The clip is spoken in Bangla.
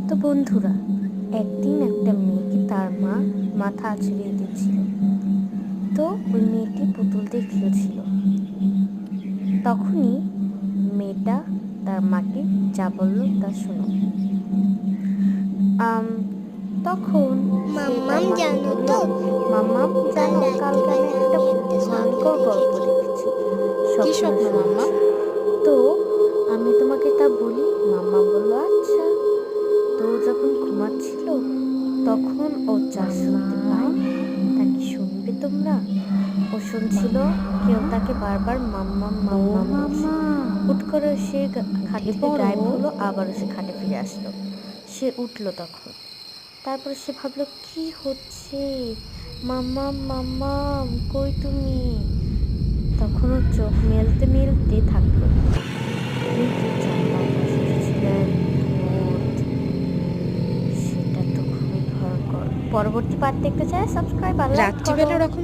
তো বন্ধুরা, একদিন একটা মেয়েকে তার মা মাথা আঁচড়িয়ে দিচ্ছিল। তো ওই মেয়েটি পুতুল দিয়ে খেলছিল। তখনই মেয়েটা তার মাকে যা বলল তা শোনো। তখন সে তার মাম্মাম মাকে জানো বলল, তো মাম্মাম কাল জানো, কালকে আমি রাত্রিবেলা একটা আমি একটা স্বপ্ন ভয়ঙ্কর গল্প দেখেছি। দেখেছি, কি স্বপ্ন স্বপ্ন মাম্মা? শুনেছি। তো আমি তোমাকে তা বলি। মাম্মা বলল আচ্ছা। তো যখন ঘুমাচ্ছিল তখন ও যা শুনতে পায় তা কি শুনবে তোমরা? ও শুনছিল কেউ তাকে বারবার মাম্মাম মাম্মাম বলছে। হুট করে সে খাট উঠে থেকে পড়ো। গায়েব হলো, আবারও সে খাটে ফিরে আসলো। সে উঠলো তখন। তারপরে সে ভাবলো কি হচ্ছে, মাম্মাম মাম্মাম কই তুমি? তখন ও চোখ মেলতে মেলতে থাকলো, কিন্তু জানলার পাশে যে ছিল এক ভূত। সেটা তো খুবই ভয়ঙ্কর। পরবর্তী পার্ট দেখতে চাই, সাবস্ক্রাইব আর লাইক করো। রাত্রিবেলা ওরকম